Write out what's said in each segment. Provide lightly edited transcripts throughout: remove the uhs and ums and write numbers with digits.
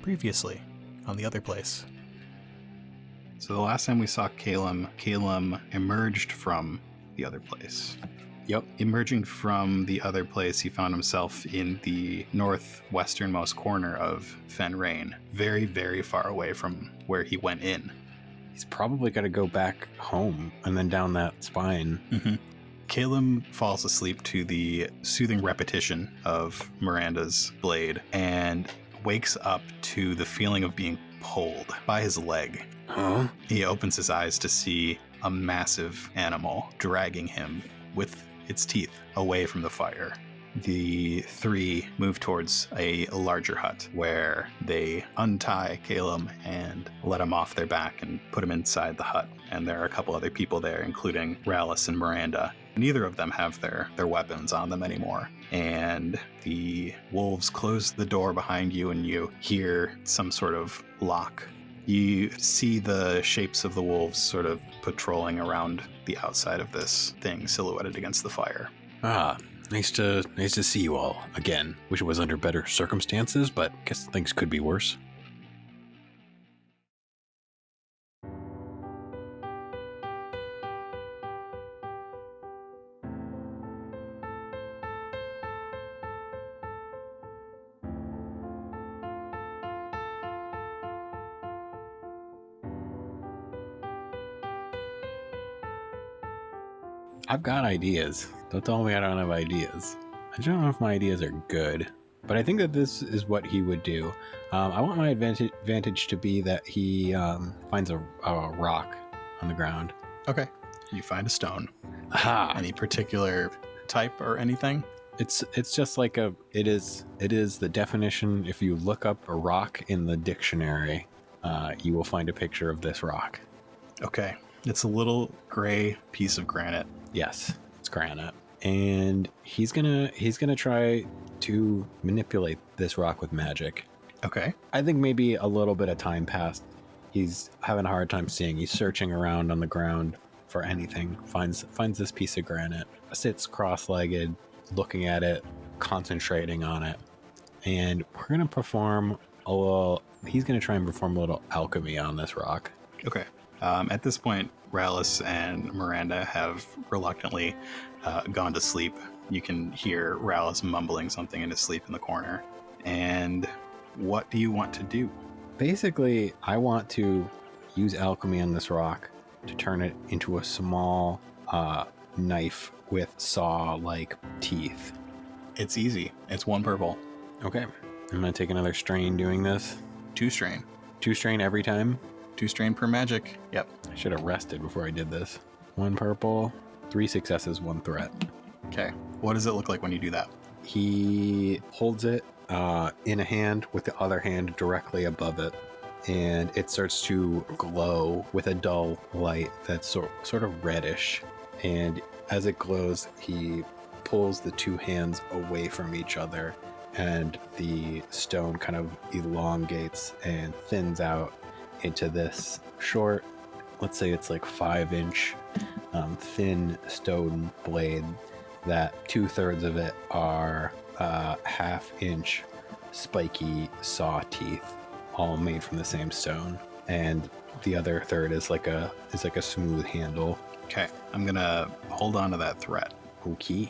Previously on the Otherplace. So the last time we saw Cælum emerged from the Otherplace. Yep. Emerging from the Otherplace, he found himself in the northwesternmost corner of Fenrayne, very, very far away from where he went in. He's probably got to go back home and then down that spine. Mm-hmm. Cælum falls asleep to the soothing repetition of Miranda's blade and wakes up to the feeling of being pulled by his leg. Huh? He opens his eyes to see a massive animal dragging him with its teeth away from the fire. The three move towards a larger hut where they untie Cælum and let him off their back and put him inside the hut. And there are a couple other people there, including Rallis and Miranda. Neither of them have their weapons on them anymore. And the wolves close the door behind you and you hear some sort of lock. You see the shapes of the wolves sort of patrolling around the outside of this thing silhouetted against the fire. Nice to see you all again. Wish it was under better circumstances, but guess things could be worse. I've got ideas. Don't tell me I don't have ideas. I don't know if my ideas are good, but I think that this is what he would do. I want my advantage to be that he finds a rock on the ground. Okay. You find a stone. Aha! Any particular type or anything? It's just like it is the definition. If you look up a rock in the dictionary, you will find a picture of this rock. Okay. It's a little gray piece of granite. Yes, it's granite. And he's gonna try to manipulate this rock with magic. Okay. I think maybe a little bit of time passed. He's having a hard time seeing. He's searching around on the ground for anything. Finds this piece of granite. Sits cross-legged, looking at it, concentrating on it. And we're gonna perform a little. He's gonna try and perform a little alchemy on this rock. Okay. At this point, Rallis and Miranda have reluctantly gone to sleep. You can hear Rallis mumbling something in his sleep in the corner. And what do you want to do? Basically, I want to use alchemy on this rock to turn it into a small knife with saw-like teeth. It's easy. It's 1 purple. Okay. I'm going to take another strain doing this. 2 strain. 2 strain every time? 2 strain per magic. Yep. I should have rested before I did this. 1 purple, 3 successes, 1 threat. Okay. What does it look like when you do that? He holds it in a hand with the other hand directly above it, and it starts to glow with a dull light that's sort of reddish. And as it glows, he pulls the 2 hands away from each other, and the stone kind of elongates and thins out into this short, let's say it's like 5-inch thin stone blade that 2/3 of it are 1/2-inch spiky saw teeth, all made from the same stone, and the other third is like a smooth handle. Okay. I'm going to hold on to that threat. Okay.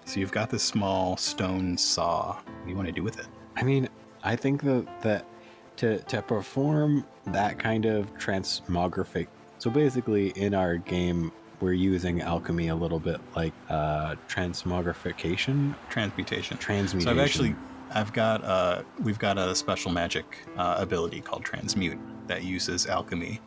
So you've got this small stone saw. What do you want to do with it? I mean, I think that to perform that kind of transmogrific. So basically, in our game, we're using alchemy a little bit like transmogrification, Transmutation. transmutation. So we've got a special magic ability called Transmute that uses alchemy.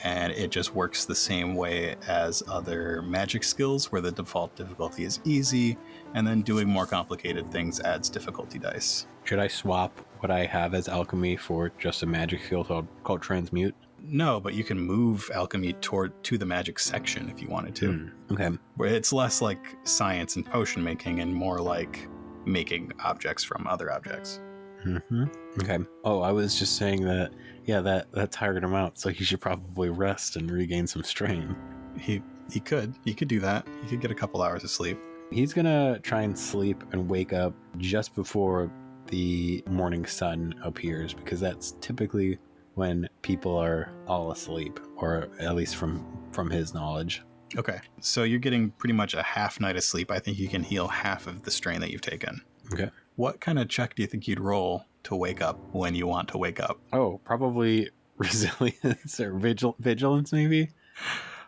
And it just works the same way as other magic skills, where the default difficulty is easy, and then doing more complicated things adds difficulty dice. Should I swap what I have as alchemy for just a magic skill called transmute? No, but you can move alchemy to the magic section if you wanted to. Okay. Where it's less like science and potion making and more like making objects from other objects. Mm-hmm. Okay. Oh, I was just saying that, yeah, that tired him out, so he should probably rest and regain some strain. He could do that. He could get a couple hours of sleep. He's gonna try and sleep and wake up just before the morning sun appears, because that's typically when people are all asleep, or at least from his knowledge. Okay. So you're getting pretty much a half night of sleep. I think you can heal half of the strain that you've taken. Okay. What kind of check do you think you'd roll to wake up when you want to wake up? Oh, probably resilience or vigilance, maybe?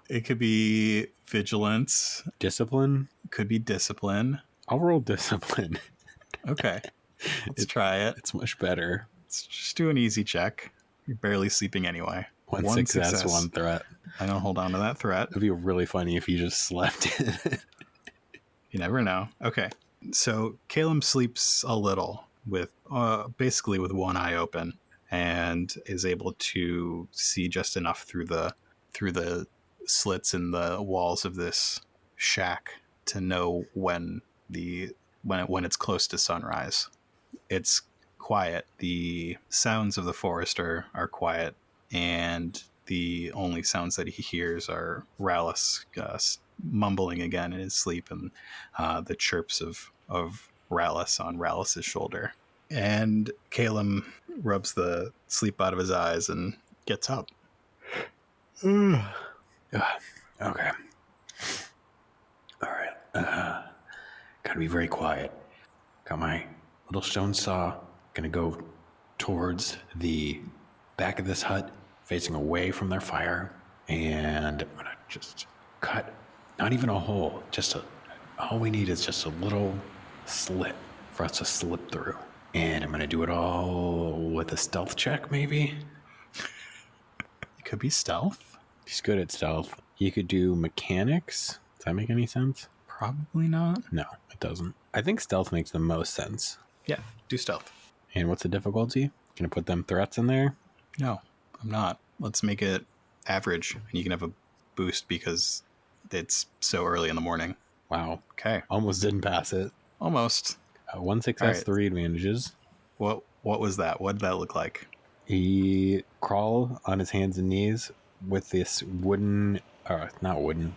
It could be vigilance. Discipline? Could be discipline. I'll roll discipline. Okay. Let's try it. It's much better. Let's just do an easy check. You're barely sleeping anyway. One success, one threat. I'm going to hold on to that threat. It'd be really funny if you just slept. You never know. Okay. So Cælum sleeps a little with basically with one eye open, and is able to see just enough through the slits in the walls of this shack to know when it's close to sunrise. It's quiet. The sounds of the forest are quiet, and the only sounds that he hears are Rallis mumbling again in his sleep, and the chirps of Rallis on Rallis's shoulder. And Cælum rubs the sleep out of his eyes and gets up. Okay. All right. Gotta be very quiet. Got my little stone saw. Gonna go towards the back of this hut, facing away from their fire, and I'm gonna just cut, not even a hole, all we need is just a little slit for us to slip through. And I'm gonna do it all with a stealth check, maybe? It could be stealth. He's good at stealth. You could do mechanics. Does that make any sense? Probably not. No, it doesn't. I think stealth makes the most sense. Yeah, do stealth. And what's the difficulty? Gonna put them threats in there? No, I'm not. Let's make it average, and you can have a boost because it's so early in the morning. Wow. Okay. Almost didn't pass it. Almost. One success, right. 3 advantages. What was that? What did that look like? He crawled on his hands and knees with this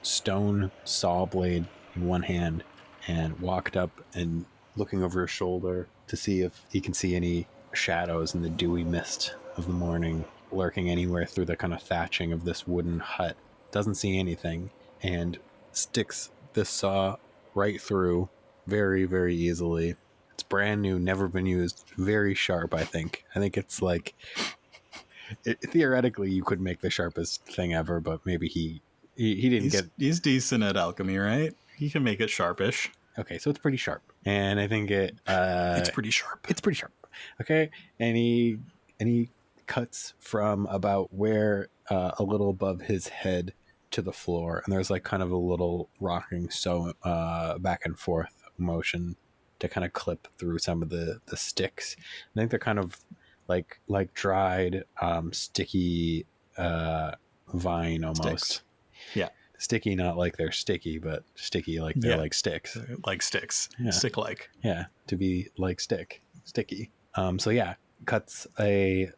stone saw blade in one hand, and walked up and looking over his shoulder to see if he can see any shadows in the dewy mist of the morning lurking anywhere through the kind of thatching of this wooden hut. Doesn't see anything, and sticks this saw right through very, very easily. It's brand new, never been used, very sharp. I think it's like, theoretically you could make the sharpest thing ever, but maybe he didn't he's decent at alchemy, right? He can make it sharpish. Okay, so it's pretty sharp, and I think it's pretty sharp. Okay, and he cuts from about where a little above his head to the floor, and there's like kind of a little rocking back and forth motion to kind of clip through some of the sticks. I think they're kind of like dried sticky vine almost. Sticks. Yeah. Sticky, not like they're sticky, but sticky like they're like sticks. Like sticks. Yeah. Stick-like. Yeah, to be like sticky. So yeah, cuts a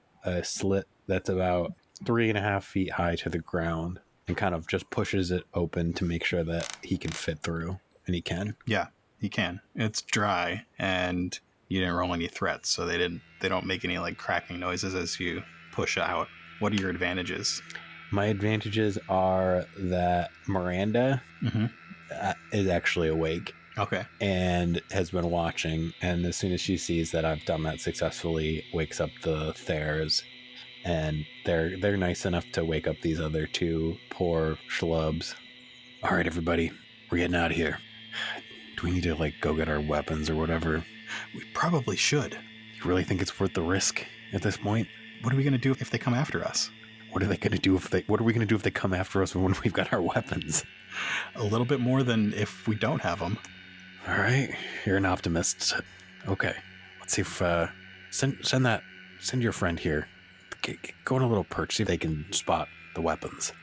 slit that's about 3.5 feet high to the ground, and kind of just pushes it open to make sure that he can fit through, and he can. Yeah, he can. It's dry, and you didn't roll any threats, so they don't make any like cracking noises as you push out. What are your advantages? My advantages are that Miranda is actually awake. Okay. And has been watching, and as soon as she sees that I've done that successfully, wakes up the Thayers, and they're nice enough to wake up these other 2 poor schlubs. All right, everybody, we're getting out of here. Do we need to go get our weapons or whatever? We probably should. You really think it's worth the risk at this point? What are we gonna do if they come after us? What are we gonna do if they come after us when we've got our weapons? A little bit more than if we don't have them. All right, you're an optimist. Okay, let's see if send your friend here. Go on a little perch, see if they can spot the weapons.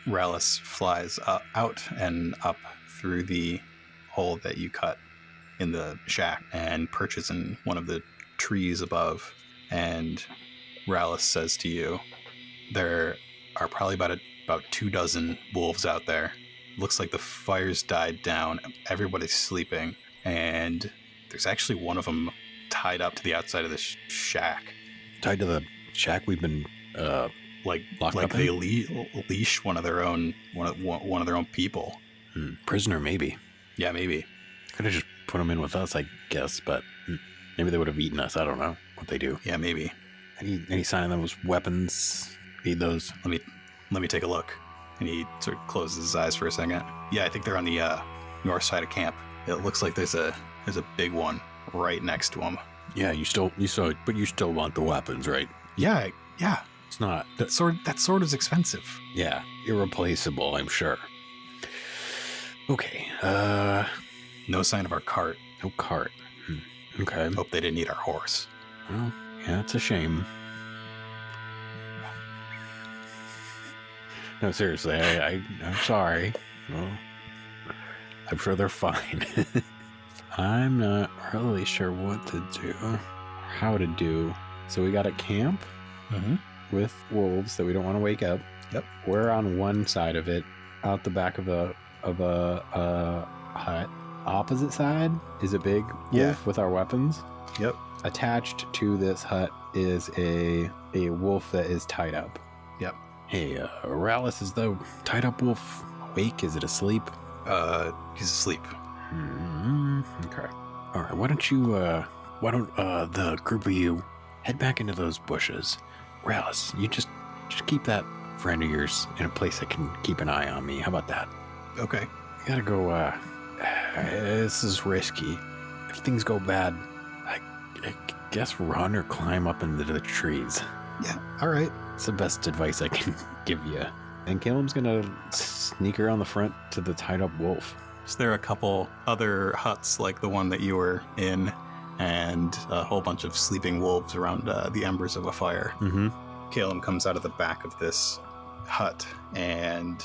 Rallis flies out and up through the hole that you cut in the shack and perches in one of the trees above. And Rallis says to you, there are probably about 24 wolves out there. Looks like the fire's died down. Everybody's sleeping, and there's actually one of them tied up to the outside of this shack. Tied to the shack we've been Like locked up they in? leash one of their own people. Prisoner, maybe. Yeah, maybe. Could have just put them in with us, I guess, but maybe they would have eaten us. I don't know what they do. Yeah, maybe. Any sign of those weapons? Need those? Let me take a look. And he sort of closes his eyes for a second. Yeah, I think they're on the north side of camp. It looks like there's a big one right next to him. Yeah, you still want the weapons, right? Yeah. It's not. That sword is expensive. Yeah, irreplaceable, I'm sure. Okay. No sign of our cart. No cart. Okay. Hope they didn't eat our horse. Well, yeah, it's a shame. No, seriously, I'm sorry. Well, I'm sure they're fine. I'm not really sure what to do, how to do. So we got a camp with wolves that we don't want to wake up. Yep. We're on one side of it, out the back of a hut. Opposite side is a big wolf with our weapons. Yep. Attached to this hut is a wolf that is tied up. Yep. Hey, Rallis, is the tied up wolf awake? Is it asleep? He's asleep. Okay. All right. Why don't the group of you head back into those bushes? Rallis, you just keep that friend of yours in a place that can keep an eye on me. How about that? Okay. I gotta go. This is risky. If things go bad, I guess run or climb up into the trees. Yeah. All right. It's the best advice I can give you. And Cælum's gonna sneak around the front to the tied up wolf. Is there a couple other huts like the one that you were in, and a whole bunch of sleeping wolves around the embers of a fire? Mm-hmm. Cælum comes out of the back of this hut, and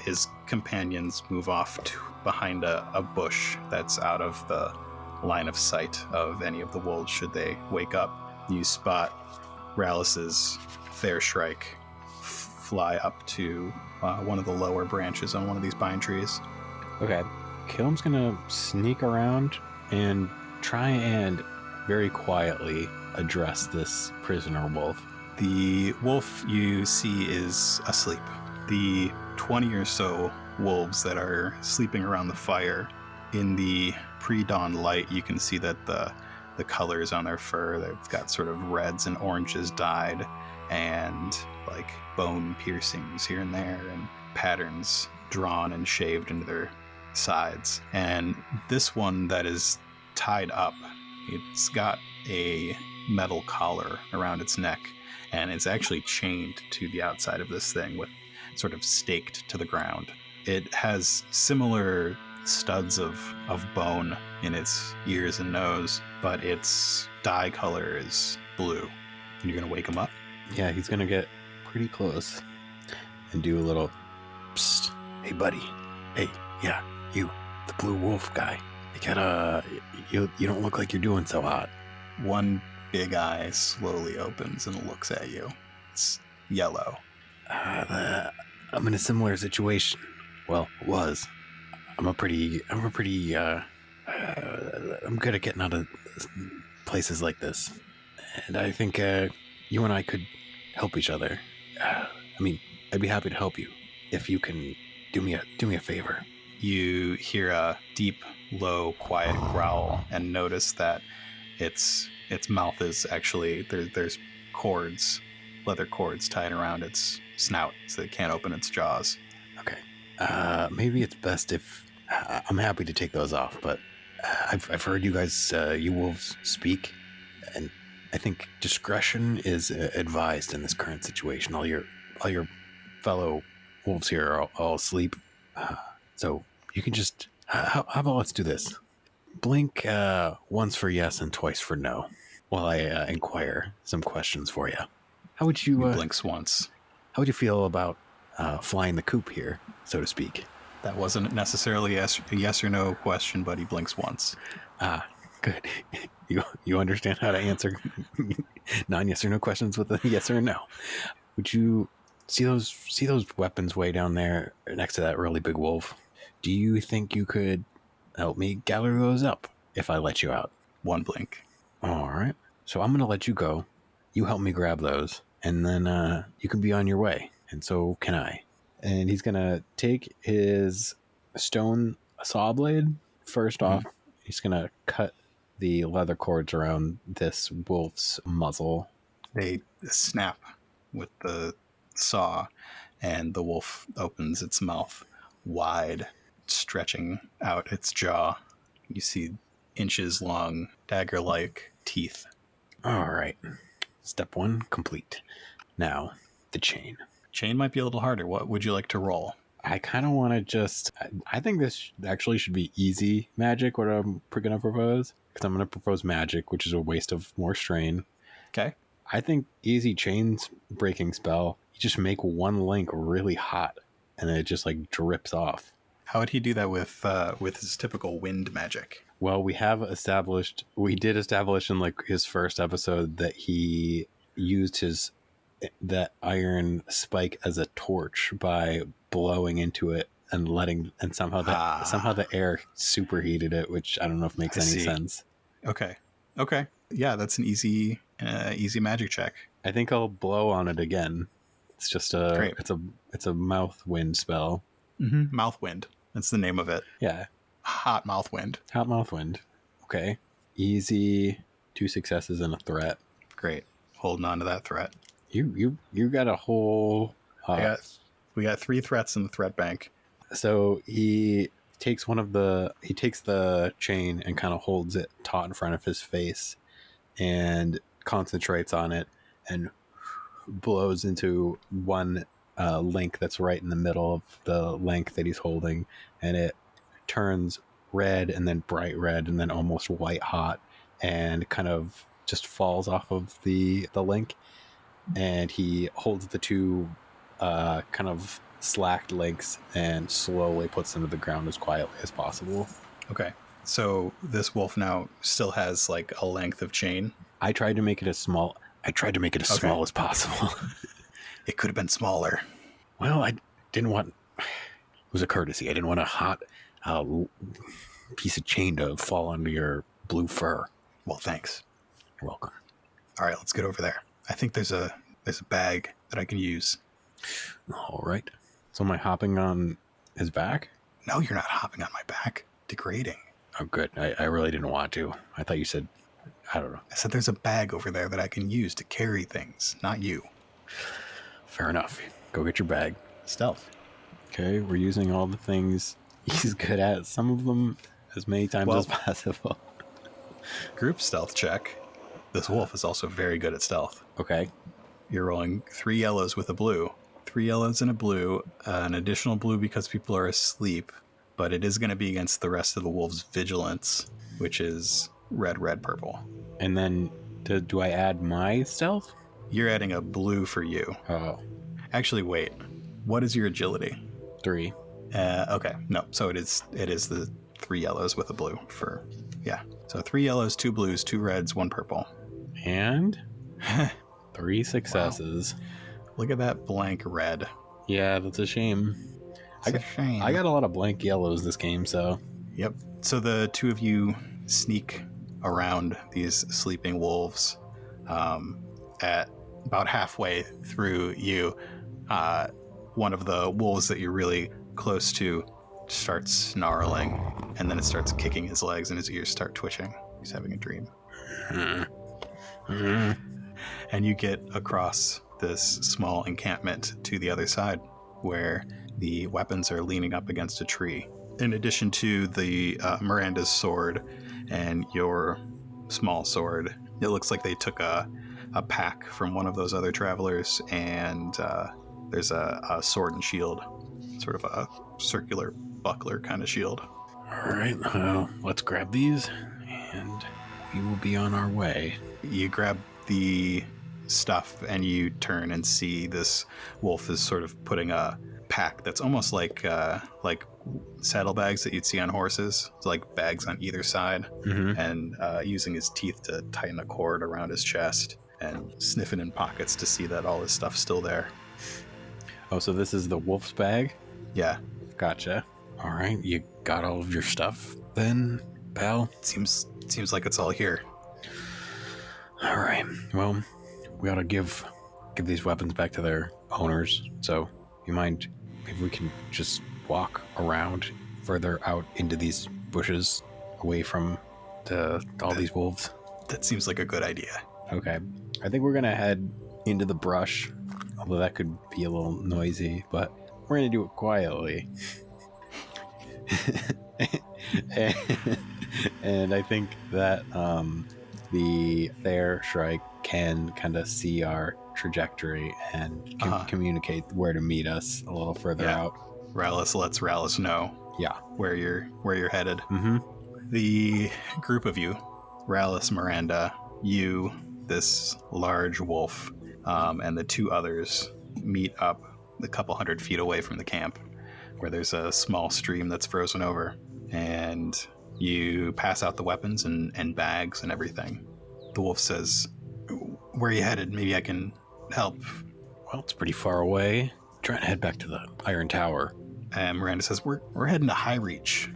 his companions move off to behind a bush that's out of the line of sight of any of the wolves should they wake up. You spot Rallis's Fenrayne fly up to one of the lower branches on one of these pine trees. Okay. Cælum's gonna sneak around and try and very quietly address this prisoner wolf. The wolf you see is asleep. The 20 or so wolves that are sleeping around the fire, in the pre-dawn light, you can see that the colors on their fur, they've got sort of reds and oranges dyed, and like bone piercings here and there, and patterns drawn and shaved into their sides. And this one that is tied up, it's got a metal collar around its neck, and it's actually chained to the outside of this thing with sort of staked to the ground. It has similar studs of bone in its ears and nose, but its dye color is blue. And you're gonna wake him up? Yeah, he's gonna get pretty close and do a little psst. Hey, buddy. Hey, yeah, you, the blue wolf guy. You don't look like you're doing so hot. One big eye slowly opens and looks at you. It's yellow. I'm in a similar situation. Well, was. I'm good at getting out of places like this. And I think you and I could help each other. I'd be happy to help you if you can do me a favor. You hear a deep, low, quiet growl and notice that its mouth is actually there's cords, leather cords tied around its snout so it can't open its jaws. Okay. Maybe it's best if I'm happy to take those off, but I've heard you guys, you wolves, speak, and I think discretion is advised in this current situation. All your fellow wolves here are all asleep, so you can just how about let's do this? Blink once for yes and twice for no, while I inquire some questions for you. How would you? He blinks once. How would you feel about flying the coop here, so to speak? That wasn't necessarily a yes or no question, but he blinks once. Ah, good. You understand how to answer non-yes or no questions with a yes or a no. Would you see those weapons way down there next to that really big wolf? Do you think you could help me gather those up if I let you out? One blink. All right. So I'm going to let you go. You help me grab those, and then you can be on your way. And so can I. And he's going to take his stone saw blade first off. He's going to cut the leather cords around this wolf's muzzle. They snap with the saw, and the wolf opens its mouth wide, stretching out its jaw. You see inches long, dagger-like teeth. All right. Step 1 complete. Now, the chain. Chain might be a little harder. What would you like to roll? I kind of want to just... I think this actually should be easy magic, what I'm going to propose. Because I'm going to propose magic, which is a waste of more strain. Okay. I think easy chains breaking spell, you just make one link really hot, and then it just like drips off. How would he do that with his typical wind magic? Well, we did establish in like his first episode that he used that iron spike as a torch by blowing into it and somehow the air superheated it, which I don't know if makes any sense. Okay. Yeah, that's an easy magic check. I think I'll blow on it again. It's just it's a mouth wind spell. Mm-hmm. Mouth wind. That's the name of it. Yeah. Hot mouth wind. Hot mouth wind. Okay. Easy. 2 successes and a threat. Great. Holding on to that threat. You got a whole... we got 3 threats in the threat bank. So he takes the chain and kind of holds it taut in front of his face and concentrates on it and blows into one link that's right in the middle of the length that he's holding, and it turns red and then bright red and then almost white hot and kind of just falls off of the link, and he holds the 2 kind of slacked links and slowly puts them to the ground as quietly as possible. Okay, so this wolf now still has like a length of chain. I tried to make it as small as possible. It could have been smaller. Well, I didn't want... It was a courtesy. I didn't want a hot piece of chain to fall onto your blue fur. Well, thanks. You're welcome. All right, let's get over there. I think there's a bag that I can use. All right. So am I hopping on his back? No, you're not hopping on my back. Degrading. Oh, good. I really didn't want to. I thought you said... I don't know. I said there's a bag over there that I can use to carry things, not you. Fair enough. Go get your bag. Stealth. Okay, we're using all the things he's good at. Some of them as many times as possible. Group stealth check. This wolf is also very good at stealth. Okay. You're rolling 3 yellows with a blue. 3 yellows and a blue. An additional blue because people are asleep. But it is going to be against the rest of the wolf's vigilance, which is red, red, purple. And then do I add my stealth? You're adding a blue for you. Oh. Actually, wait. What is your agility? 3. Okay. No. So it is the 3 yellows with a blue for... Yeah. So 3 yellows, 2 blues, 2 reds, 1 purple. And 3 successes. Wow. Look at that blank red. Yeah, that's a shame. It's a shame. I got a lot of blank yellows this game, so... Yep. So the 2 of you sneak around these sleeping wolves. At about halfway through you, one of the wolves that you're really close to starts snarling, and then it starts kicking his legs and his ears start twitching. He's having a dream. And you get across this small encampment to the other side where the weapons are leaning up against a tree. In addition to the Miranda's sword and your small sword, it looks like they took a pack from one of those other travelers, and there's a sword and shield, sort of a circular buckler kind of shield. All right, let's grab these, and we will be on our way. You grab the stuff, and you turn and see this wolf is sort of putting a pack that's almost like saddlebags that you'd see on horses. It's like bags on either side, and using his teeth to tighten a cord around his chest and sniffing in pockets to see that all his stuff's still there. Oh, so this is the wolf's bag? Yeah. Gotcha. All right, you got all of your stuff then, pal? Seems like it's all here. All right. Well, we ought to give these weapons back to their owners. So, you mind if we can just walk around further out into these bushes, away from all these wolves? That seems like a good idea. Okay. I think we're gonna head into the brush, although that could be a little noisy, but we're gonna do it quietly. and I think that the Thayer Shrike can kind of see our trajectory and communicate where to meet us a little further out. Rallis lets Rallis know where you're headed. Mm-hmm. The group of you, Rallis, Miranda, you, this large wolf, and the two others meet up a couple 100 feet away from the camp, where there's a small stream that's frozen over, and you pass out the weapons and bags and everything. The wolf says, "Where are you headed? Maybe I can help." Well, it's pretty far away. Trying to head back to the Iron Tower. And Miranda says, we're heading to Highreach.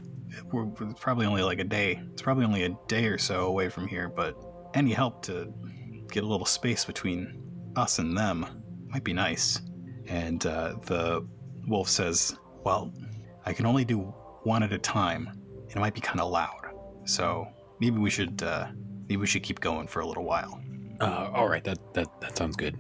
We're probably only like a day. It's probably only a day or so away from here, but any help to get a little space between us and them might be nice. And the wolf says, "Well, I can only do one at a time, and it might be kind of loud. So maybe we should keep going for a little while." All right, that sounds good.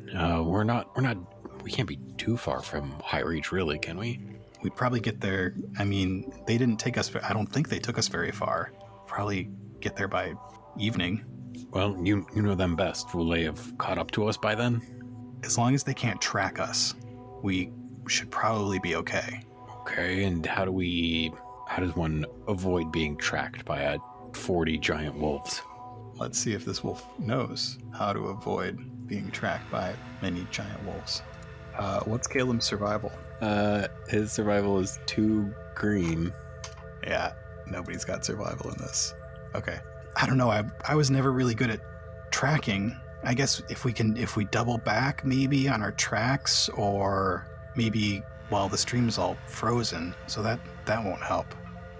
We can't be too far from Highreach, really, can we? We'd probably get there. I mean, they didn't take us. I don't think they took us very far. Probably get there by evening. Well, you know them best. Will they have caught up to us by then? As long as they can't track us, we should probably be okay. Okay, and how does one avoid being tracked by 40 giant wolves? Let's see if this wolf knows how to avoid being tracked by many giant wolves. What's Cælum's survival? His survival is 2 green. Yeah, nobody's got survival in this. Okay. I don't know. I was never really good at tracking. I guess if we double back maybe on our tracks, or maybe while the stream's all frozen, so that won't help.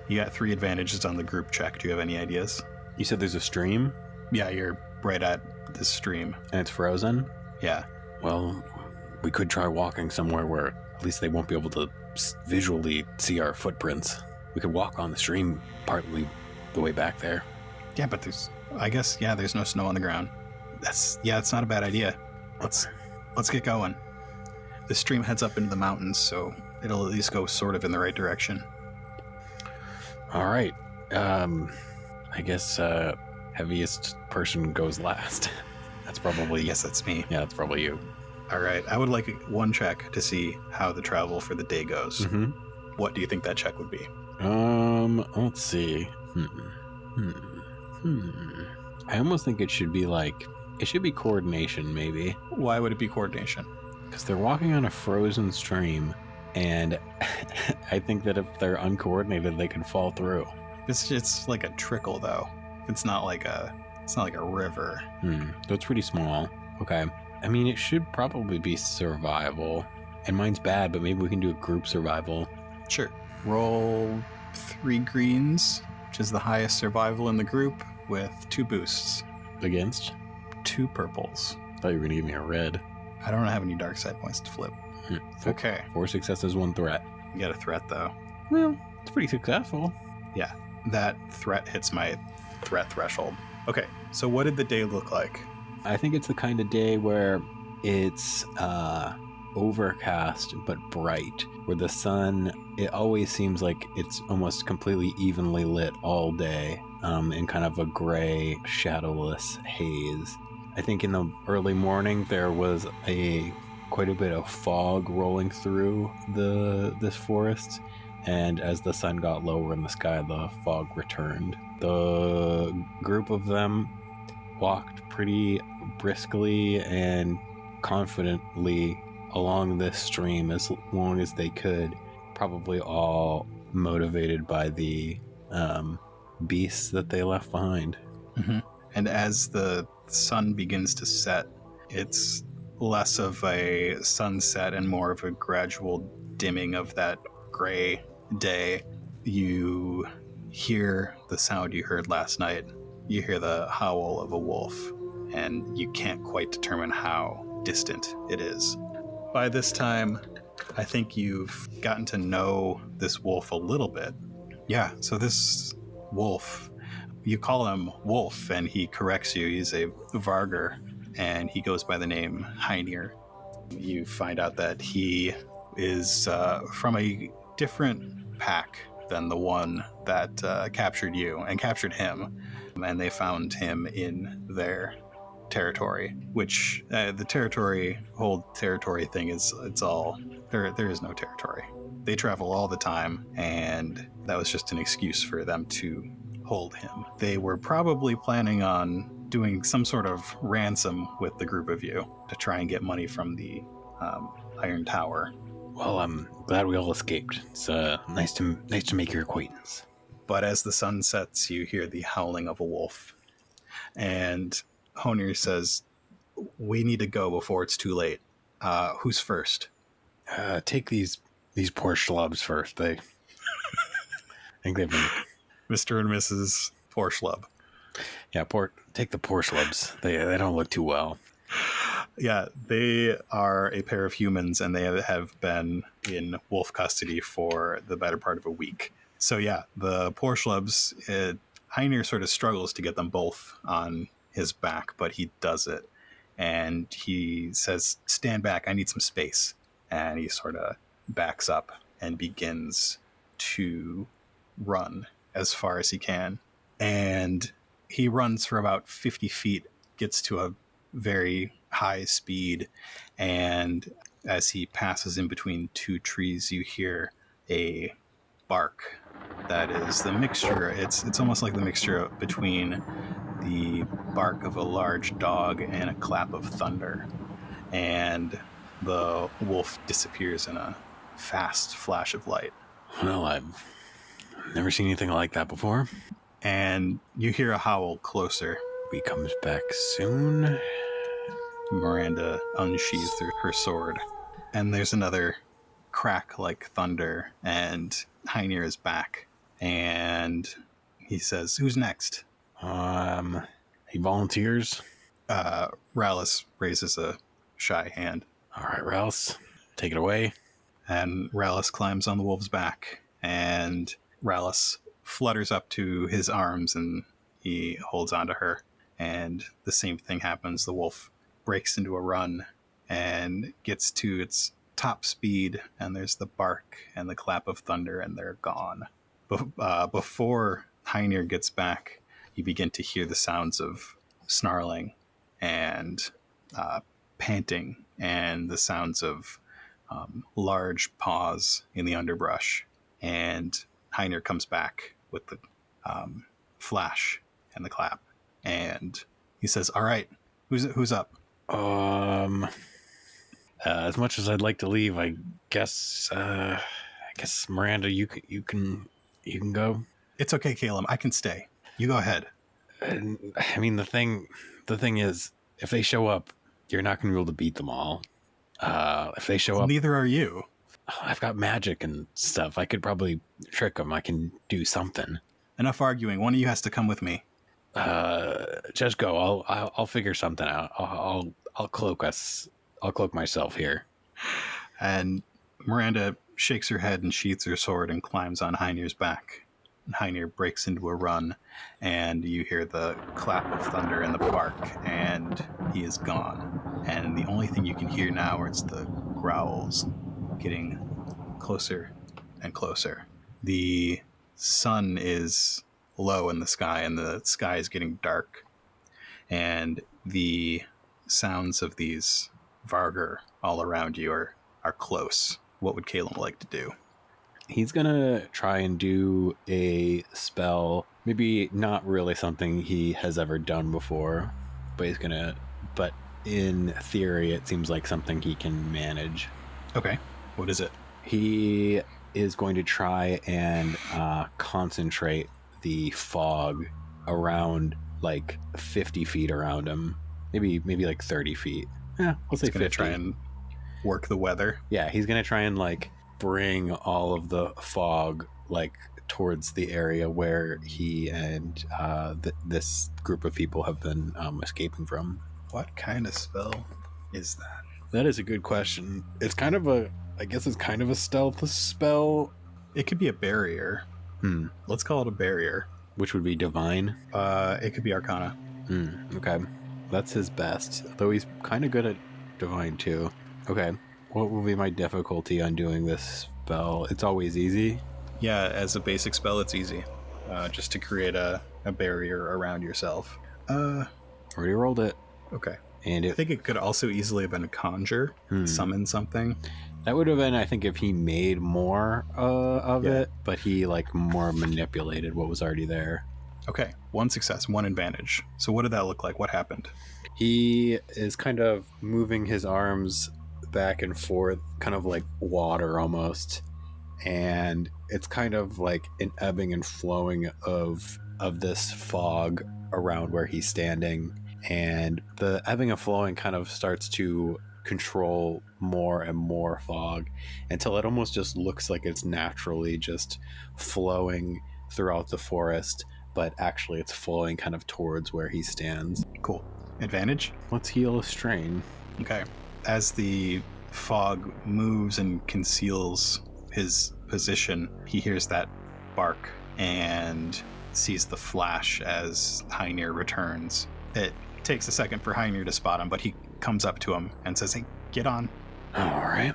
You got 3 advantages on the group check. Do you have any ideas? You said there's a stream? Yeah, you're right at this stream. And it's frozen? Yeah. Well, we could try walking somewhere where at least they won't be able to visually see our footprints. We could walk on the stream partly the way back there. Yeah, but there's no snow on the ground. It's not a bad idea. Let's get going. The stream heads up into the mountains, so it'll at least go sort of in the right direction. All right. I guess heaviest person goes last. That's probably... Yes, that's me. Yeah, that's probably you. All right. I would like one check to see how the travel for the day goes. Mm-hmm. What do you think that check would be? Let's see. I almost think it should be coordination, maybe. Why would it be coordination? Because they're walking on a frozen stream, and I think that if they're uncoordinated, they could fall through. It's like a trickle, though. It's not like a river. So it's pretty small. Okay. I mean, it should probably be survival. And mine's bad, but maybe we can do a group survival. Sure. Roll 3 greens, which is the highest survival in the group, with 2 boosts. Against? 2 purples. I thought you were going to give me a red. I don't have any dark side points to flip. Okay. 4 successes, 1 threat. You got a threat, though. Well, it's pretty successful. Yeah. That threat hits my threat threshold. Okay. So what did the day look like? I think it's the kind of day where it's overcast but bright, where the sun, it always seems like it's almost completely evenly lit all day, in kind of a gray, shadowless haze. I think in the early morning there was quite a bit of fog rolling through this forest, and as the sun got lower in the sky, the fog returned. The group of them walked pretty briskly and confidently along this stream as long as they could, probably all motivated by the beasts that they left behind. Mm-hmm. And as the sun begins to set, it's less of a sunset and more of a gradual dimming of that gray day. You hear the sound you heard last night. You hear the howl of a wolf, and you can't quite determine how distant it is. By this time, I think you've gotten to know this wolf a little bit. Yeah, so this wolf, you call him Wolf, and he corrects you. He's a Vargr, and he goes by the name Highreach. You find out that he is from a different pack than the one that captured you and captured him, and they found him in their territory, which the whole territory thing is, it's all, there is no territory. They travel all the time, and that was just an excuse for them to hold him. They were probably planning on doing some sort of ransom with the group of you to try and get money from the Iron Tower. Well, I'm glad we all escaped. It's nice to make your acquaintance. But as the sun sets, you hear the howling of a wolf. And Honir says, we need to go before it's too late. Who's first? Take these poor schlubs first. I think they've been... Mr. and Mrs. Poor Schlub. Yeah, take the poor schlubs. They don't look too well. Yeah, they are a pair of humans, and they have been in wolf custody for the better part of a week. So yeah, the poor schlubs, Highreach sort of struggles to get them both on his back, but he does it. And he says, stand back, I need some space. And he sort of backs up and begins to run as far as he can. And he runs for about 50 feet, gets to a very high speed, and as he passes in between two trees, you hear a bark that is the mixture. It's almost like the mixture between the bark of a large dog and a clap of thunder. And the wolf disappears in a fast flash of light. Well, I've never seen anything like that before. And you hear a howl closer. He comes back soon. Miranda unsheathes her sword, and there's another crack like thunder, and Highreach is back, and he says, who's next? He volunteers. Rallis raises a shy hand. All right, Rallis, take it away. And Rallis climbs on the wolf's back, and Rallis flutters up to his arms, and he holds onto her, and the same thing happens. The wolf breaks into a run and gets to its top speed, and there's the bark and the clap of thunder, and they're gone. Before Highreach gets back, you begin to hear the sounds of snarling and panting, and the sounds of large paws in the underbrush. And Highreach comes back with the flash and the clap, and he says, all right, who's up? As much as I'd like to leave, I guess Miranda, you can go. It's okay, Cælum. I can stay. You go ahead. I mean, the thing is, if they show up, you're not going to be able to beat them all. If they show up, neither are you. I've got magic and stuff. I could probably trick them. I can do something. Enough arguing. One of you has to come with me. Just go. I'll figure something out. I'll cloak us. I'll cloak myself here. And Miranda shakes her head and sheaths her sword and climbs on Highreach's back. Highreach breaks into a run, and you hear the clap of thunder and the bark, and he is gone. And the only thing you can hear now is the growls getting closer and closer. The sun is low in the sky, and the sky is getting dark, and the sounds of these Vargr all around you are close. What would Cælum like to do? He's gonna try and do a spell, maybe not really something he has ever done before, but in theory it seems like something he can manage. Okay, what is it? He is going to try and concentrate the fog around like 50 feet around him, maybe like 30 feet. Yeah, we'll say 50. Try and work the weather. Yeah, he's gonna try and like bring all of the fog like towards the area where he and this group of people have been escaping from. What kind of spell is that? That is a good question. It's kind of I guess it's kind of a stealth spell. It could be a barrier. Let's call it a barrier. Which would be divine. It could be Arcana. Okay. That's his best. Though he's kind of good at divine too. Okay. What will be my difficulty on doing this spell? It's always easy. Yeah, as a basic spell, it's easy. Just to create a barrier around yourself. Already rolled it. Okay. And I think it could also easily have been a conjure, summon something. That would have been, I think, if he made more of it, but he more manipulated what was already there. Okay, 1 success, 1 advantage. So what did that look like? What happened? He is kind of moving his arms back and forth, kind of like water almost. And it's kind of like an ebbing and flowing of this fog around where he's standing. And the ebbing and flowing kind of starts to control more and more fog until it almost just looks like it's naturally just flowing throughout the forest, but actually it's flowing kind of towards where he stands. Cool. Advantage? Let's heal a strain. Okay. As the fog moves and conceals his position, he hears that bark and sees the flash as Heinir returns. It takes a second for Heinir to spot him, but he comes up to him and says, "Hey, get on." All right.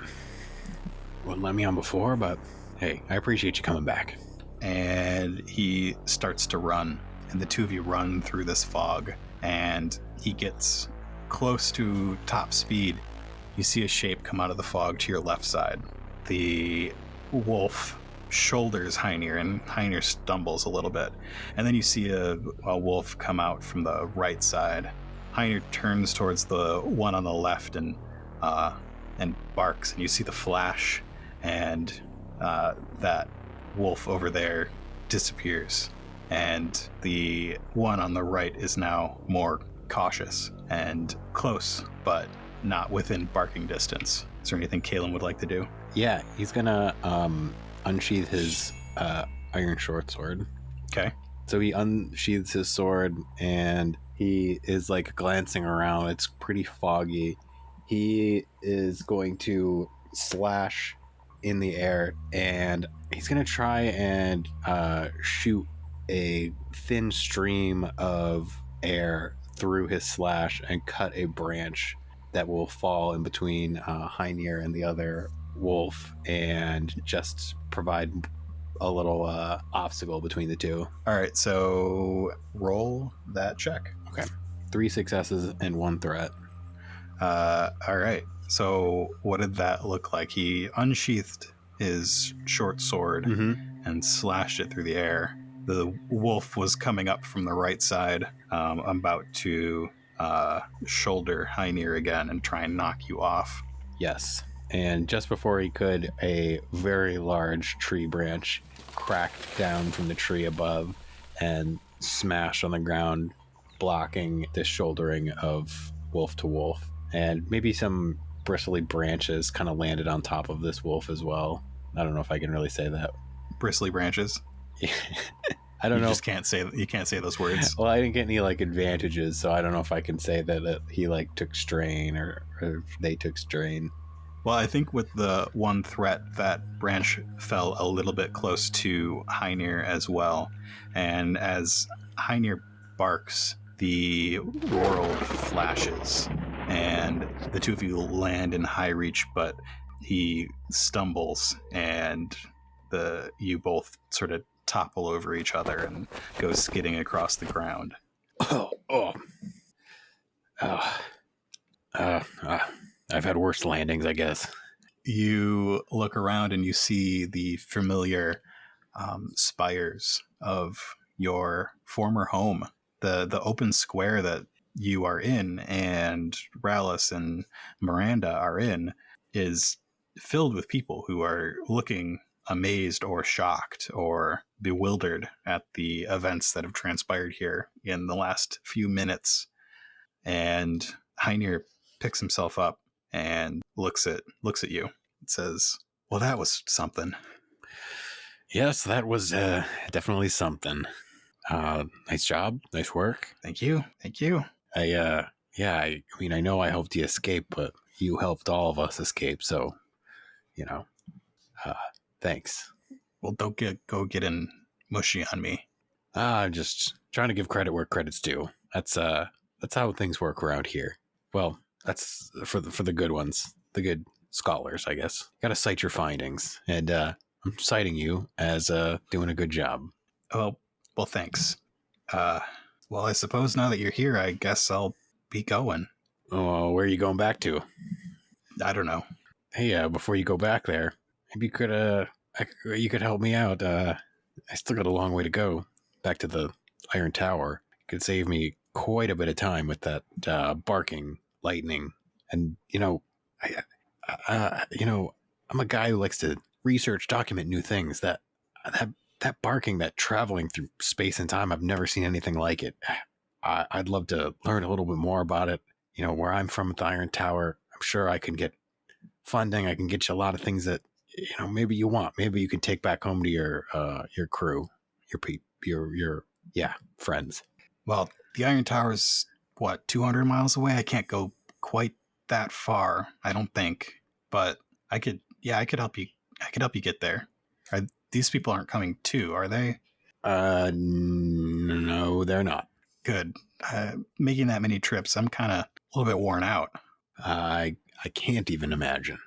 Wouldn't let me on before, but hey, I appreciate you coming back. And he starts to run, and the two of you run through this fog, and he gets close to top speed. You see a shape come out of the fog to your left side. The wolf shoulders Heinir, and Heinir stumbles a little bit. And then you see a wolf come out from the right side. Heinir turns towards the one on the left and barks, and you see the flash, and that wolf over there disappears, and the one on the right is now more cautious and close, but not within barking distance. Is there anything Cælum would like to do? Yeah, he's gonna unsheath his iron short sword. Okay. So he unsheathes his sword and he is glancing around. It's pretty foggy. He is going to slash in the air, and he's going to try and shoot a thin stream of air through his slash and cut a branch that will fall in between Heinir and the other wolf and just provide a little obstacle between the two. All right, so roll that check. Okay. 3 successes and 1 threat. All right. So what did that look like? He unsheathed his short sword and slashed it through the air. The wolf was coming up from the right side, about to shoulder Heinir again and try and knock you off. Yes. And just before he could, a very large tree branch cracked down from the tree above and smashed on the ground, blocking the shouldering of wolf to wolf. And maybe some bristly branches kind of landed on top of this wolf as well. I don't know if I can really say that. Bristly branches? I don't know. You can't say those words. Well, I didn't get any advantages, so I don't know if I can say that he took strain or they took strain. Well, I think with the one threat, that branch fell a little bit close to Heinir as well. And as Heinir barks, the world flashes, and the two of you land in Highreach, but he stumbles, and you both sort of topple over each other and go skidding across the ground. I've had worse landings, I guess. You look around and you see the familiar spires of your former home, the open square that you are in and Rallis and Miranda are in is filled with people who are looking amazed or shocked or bewildered at the events that have transpired here in the last few minutes. And Heinir picks himself up and looks at you and says, "Well, that was something." Yes, that was definitely something. Nice job. Nice work. Thank you. Thank you. I mean, I know I helped you escape, but you helped all of us escape, so, uh, thanks. Well, don't go getting mushy on me. I'm just trying to give credit where credit's due. That's how things work around here. Well, that's for the good ones, the good scholars, I guess. Got to cite your findings, and I'm citing you as doing a good job. Oh, well, thanks. Well, I suppose now that you're here, I guess I'll be going. Oh, where are you going back to? I don't know. Hey, before you go back there, maybe you could help me out. I still got a long way to go back to the Iron Tower. It could save me quite a bit of time with that barking lightning. And I'm a guy who likes to research, document new things. That barking, that traveling through space and time, I've never seen anything like it. I'd love to learn a little bit more about it. Where I'm from at the Iron Tower, I'm sure I can get funding. I can get you a lot of things that maybe you want. Maybe you can take back home to your crew, your friends. Well, the Iron Tower's, 200 miles away? I can't go quite that far, I don't think. But I could help you. I could help you get there. These people aren't coming too, are they? No, they're not. Good. Making that many trips, I'm kind of a little bit worn out. I can't even imagine.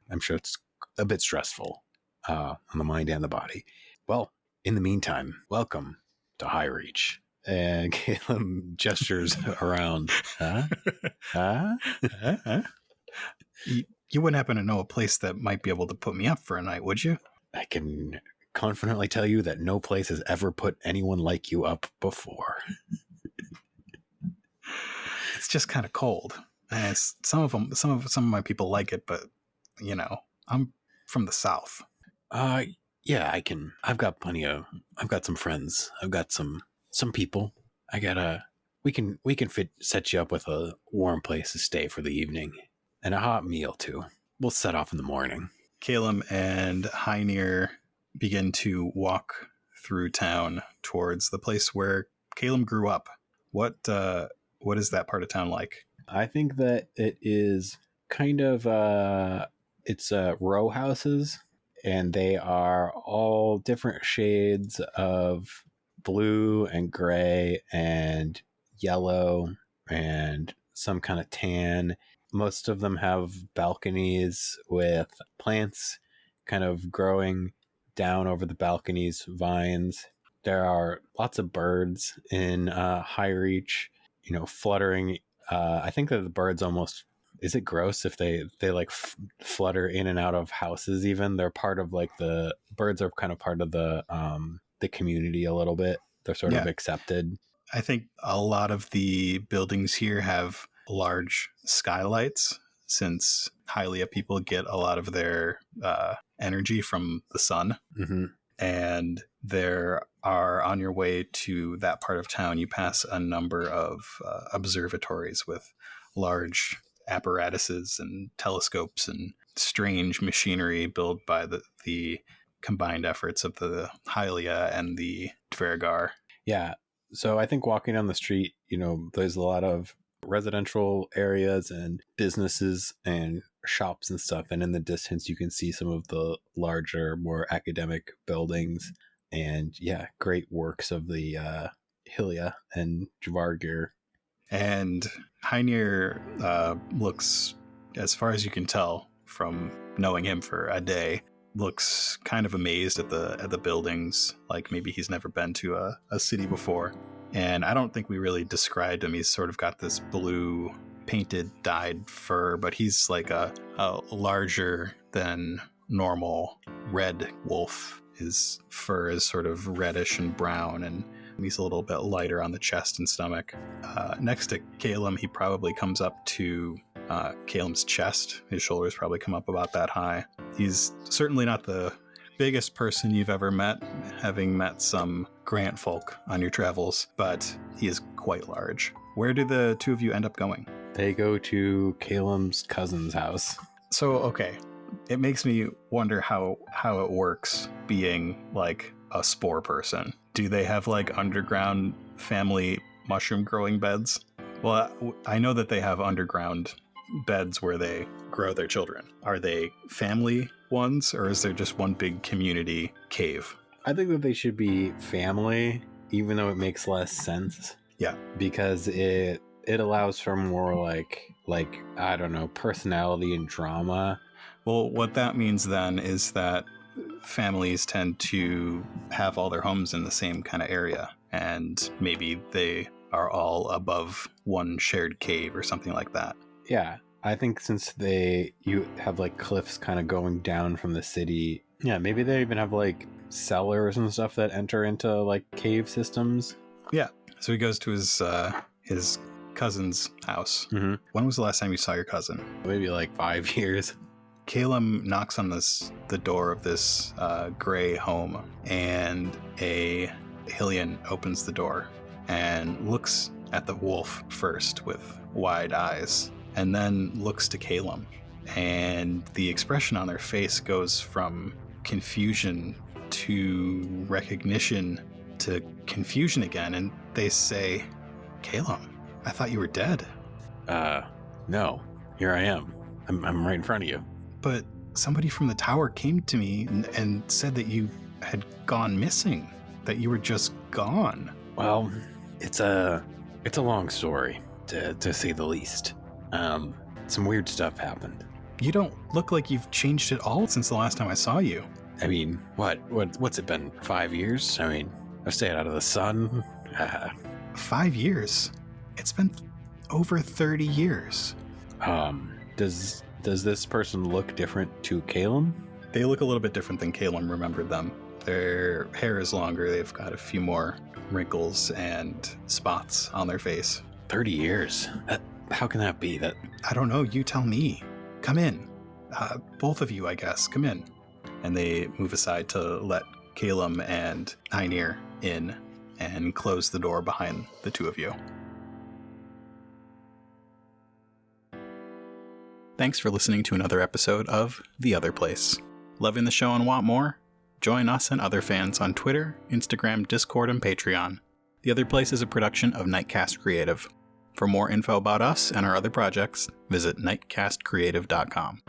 I'm sure it's a bit stressful on the mind and the body. Well, in the meantime, welcome to Highreach. And Cælum gestures around. Huh? You wouldn't happen to know a place that might be able to put me up for a night, would you? I can confidently tell you that no place has ever put anyone like you up before. It's just kind of cold. Some of my people like it, but I'm from the South. Yeah, I've got some friends. I've got some people. We can set you up with a warm place to stay for the evening and a hot meal too. We'll set off in the morning. Cælum and Highreach begin to walk through town towards the place where Cælum grew up. What is that part of town like? I think that it is kind of it's row houses, and they are all different shades of blue and gray and yellow and some kind of tan. Most of them have balconies with plants kind of growing down over the balconies, vines. There are lots of birds in Highreach, fluttering. I think that the birds almost, is it gross if they like flutter in and out of houses? Even they're part of the birds are kind of part of the community a little bit. They're sort of accepted. I think a lot of the buildings here have large skylights, since Hylia people get a lot of their energy from the sun. Mm-hmm. And there are, on your way to that part of town, you pass a number of observatories with large apparatuses and telescopes and strange machinery built by the combined efforts of the Hylia and the Vargr. Yeah. So I think walking down the street, there's a lot of residential areas and businesses and shops and stuff. And in the distance, you can see some of the larger, more academic buildings and great works of the Hylia and Vargr. And Highreach looks, as far as you can tell from knowing him for a day, looks kind of amazed at the buildings, like maybe he's never been to a city before. And I don't think we really described him. He's sort of got this blue painted dyed fur, but he's like a larger than normal red wolf. His fur is sort of reddish and brown, and he's a little bit lighter on the chest and stomach. Next to Cælum, he probably comes up to Cælum's chest. His shoulders probably come up about that high. He's certainly not the biggest person you've ever met, having met some Grant folk on your travels, but he is quite large. Where do the two of you end up going? They go to Cælum's cousin's house. So, okay, It makes me wonder how it works being like a spore person. Do they have like underground family mushroom growing beds? Well, I know that they have underground beds where they grow their children. Are they family ones, or is there just one big community cave? I think that they should be family, even though it makes less sense. Yeah. Because it allows for more like I don't know, personality and drama. Well, what that means then is that families tend to have all their homes in the same kind of area, and maybe they are all above one shared cave or something like that. Yeah, I think since you have like cliffs kind of going down from the city, yeah, maybe they even have like cellars and stuff that enter into like cave systems. Yeah. So he goes to his cousin's house. Mm-hmm. When was the last time you saw your cousin? Maybe like 5 years. Cælum knocks on the door of this gray home, and a Hylian opens the door and looks at the wolf first with wide eyes, and then looks to Cælum. And the expression on their face goes from confusion to recognition to confusion again, and they say, "Cælum, I thought you were dead." No, here I am. I'm right in front of you. But somebody from the tower came to me and said that you had gone missing, that you were just gone. Well, it's a long story, to say the least. Some weird stuff happened. You don't look like you've changed at all since the last time I saw you. I mean, what's it been, 5 years? I mean, I've stayed out of the sun. 5 years? It's been over 30 years. Does this person look different to Cælum? They look a little bit different than Cælum remembered them. Their hair is longer. They've got a few more wrinkles and spots on their face. 30 years? How can that be? I don't know. You tell me. Come in. Both of you, I guess. Come in. And they move aside to let Cælum and Einir in and close the door behind the two of you. Thanks for listening to another episode of The Otherplace. Loving the show and want more? Join us and other fans on Twitter, Instagram, Discord, and Patreon. The Otherplace is a production of Nightcast Creative. For more info about us and our other projects, visit nightcastcreative.com.